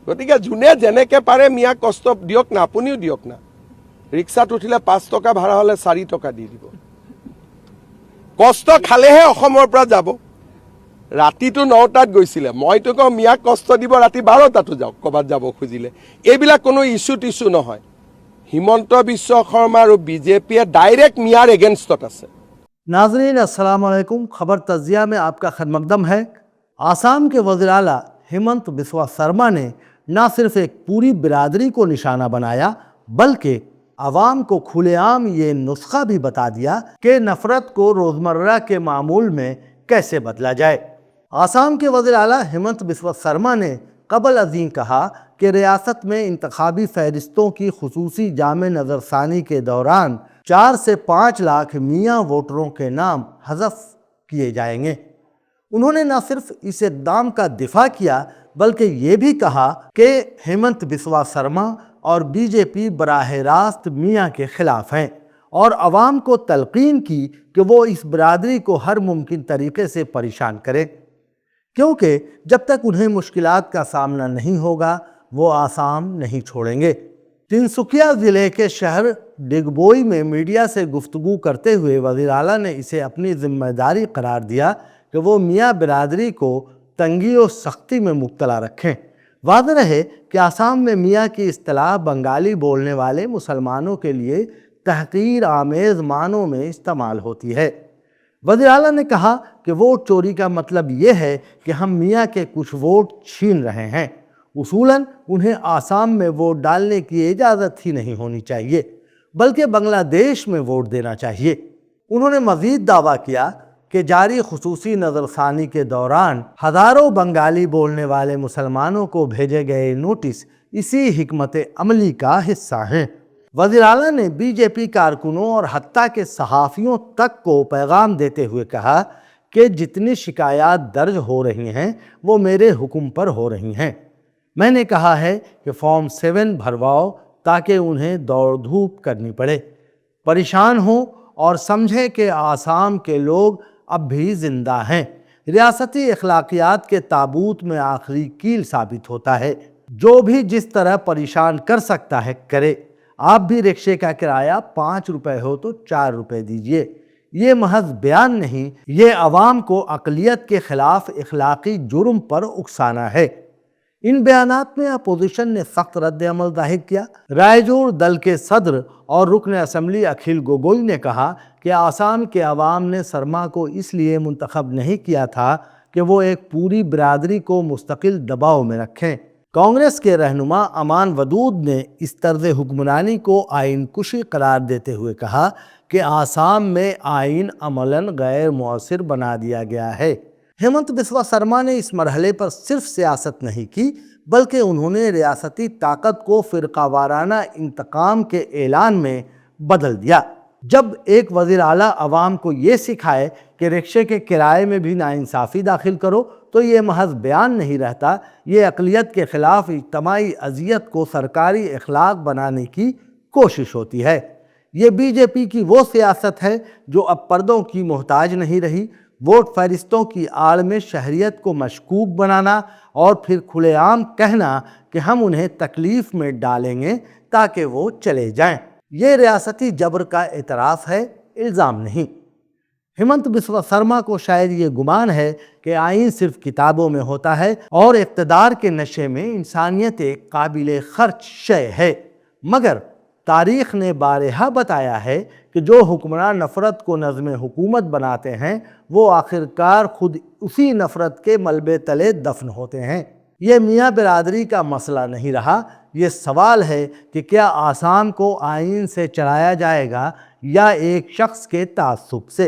গতিকে যোনে যেনেকৈ পাৰে মিয়াক কষ্ট দিয়ক না, আপুনিও দিয়ক না। ৰিক্সাত উঠিলে 5 টকা ভাড়া হ'লে 4 টকা দি দিব। কষ্ট খালেহে অসমৰ পৰা যাব। ৰাতিটো 9টাত গৈছিলে, মইতো কওঁ মিয়াক কষ্ট দিব ৰাতি 12টাতো যাওক ক'ৰবাত যাব খুজিলে। এইবিলাক কোনো ইছ্যু টিছ্যু নহয়। হিমন্ত বিশ্ব শৰ্মা আৰু বিজেপিয়ে ডাইৰেক্ট মিয়াৰ এগেইনষ্টত আছে। नाज़रीन अस्सलाम वालेकुम, खबर तजिया में आपका खैरमकदम है। आसाम के वज़ीर आला हेमंत बिस्वा शर्मा ने न सिर्फ एक पूरी बिरादरी को निशाना बनाया बल्कि आवाम को खुलेआम ये नुस्खा भी बता दिया कि नफ़रत को रोज़मर्रा के मामूल में कैसे बदला जाए। आसाम के वज़ीर आला हेमंत बिस्वा शर्मा ने क़बल अज़ीं कहा कि रियासत में इंतखाबी फ़हरिस्तों की खुसूसी जामे नज़रसानी के दौरान 4 से 5 लाख मियाँ वोटरों के नाम हज़फ किए जाएंगे। उन्होंने न सिर्फ इस इक़दाम का दिफा किया बल्कि ये भी कहा कि हेमंत बिस्वा शर्मा और बीजेपी बराह रास्त मियाँ के ख़िलाफ़ हैं और अवाम को तलक़ीन की कि वो इस बरादरी को हर मुमकिन तरीक़े से परेशान करें, क्योंकि जब तक उन्हें मुश्किलात का सामना नहीं होगा वो आसाम नहीं छोड़ेंगे। तिनसुकिया ज़िले के शहर डिगबोई में मीडिया से गुफ्तगू करते हुए वज़ीर आला ने इसे अपनी ज़िम्मेदारी करार दिया कि वो मियाँ बिरादरी को तंगी और सख्ती में मुब्तला रखें। वाज़ेह रहे कि आसाम में मियाँ की इस्तिलाह बंगाली बोलने वाले मुसलमानों के लिए तहक़ीर आमेज़ मानों में इस्तेमाल होती है। वज़ीर आला ने कहा कि वोट चोरी का मतलब ये है कि हम मियाँ के कुछ वोट छीन रहे हैं। उसूलन उन्हें आसाम में वोट डालने की इजाज़त ही नहीं होनी चाहिए बल्कि बांग्लादेश में वोट देना चाहिए। उन्होंने मज़ीद दावा किया कि जारी खुसूसी नज़रसानी के दौरान हज़ारों बंगाली बोलने वाले मुसलमानों को भेजे गए नोटिस इसी हिकमत अमली का हिस्सा हैं। वज़ीर आला ने बीजेपी कारकुनों और हत्ता के सहाफ़ियों तक को पैगाम देते हुए कहा कि जितनी शिकायत दर्ज हो रही हैं वो मेरे हुक्म पर हो रही हैं। मैंने कहा है कि फॉर्म 7 भरवाओ ताकि उन्हें दौड़ धूप करनी पड़े, परेशान हों और समझें कि आसाम के लोग अब भी ज़िंदा हैं। रियासती अखलाकियात के ताबूत में आखिरी कील साबित होता है। जो भी जिस तरह परेशान कर सकता है करे। आप भी रिक्शे का किराया 5 रुपए हो तो 4 रुपए दीजिए। ये महज बयान नहीं, ये अवाम को अक़लियत के ख़िलाफ़ इखलाकी जुर्म पर उकसाना है। इन बयानात में अपोजिशन ने सख्त रद्द अमल ज़ाहिर किया। रायजोर दल के सदर और रुकन असम्बली अखिल गोगोई ने कहा कि आसाम के अवाम ने शर्मा को इसलिए मुंतखब नहीं किया था कि वो एक पूरी बिरादरी को मुस्तकिल दबाव में रखें। कांग्रेस के रहनुमा अमान वदूद ने इस तर्ज़ हुक्मरानी को आइन कुशी करार देते हुए कहा कि आसाम में आइन अमलन गैर मुअस्सिर बना दिया गया है। हेमंत बिस्वा शर्मा ने इस मरहले पर सिर्फ सियासत नहीं की बल्कि उन्होंने रियासती ताकत को फ़िरक़ावाराना इंतकाम के ऐलान में बदल दिया। जब एक वज़ीर आला अवाम को ये सिखाए कि रिक्शे के किराए में भी नाइंसाफ़ी दाखिल करो तो ये महज बयान नहीं रहता, ये अक़लियत के ख़िलाफ़ इज्तमाई अज़ियत को सरकारी अखलाक बनाने की कोशिश होती है। ये बीजेपी की वो सियासत है जो अब पर्दों की मोहताज नहीं रही। वोट फहरिस्तों की आड़ में शहरियत को मशकूक बनाना और फिर खुलेआम कहना कि हम उन्हें तकलीफ़ में डालेंगे ताकि वो चले जाएं। ये रियासती जबर का एतराफ़ है, इल्ज़ाम नहीं। हेमंत बिस्वा शर्मा को शायद ये गुमान है कि आइन सिर्फ किताबों में होता है और इक़्तिदार के नशे में इंसानियत एक काबिल खर्च शय है, मगर तारीख़ ने बारहा बताया है कि जो हुक्मरान नफ़रत को नज़्म हुकूमत बनाते हैं वो आखिरकार खुद उसी नफ़रत के मलबे तले दफन होते हैं। ये मियाँ बिरादरी का मसला नहीं रहा, ये सवाल है कि क्या आसाम को आइन से चलाया जाएगा या एक शख्स के तासुब से।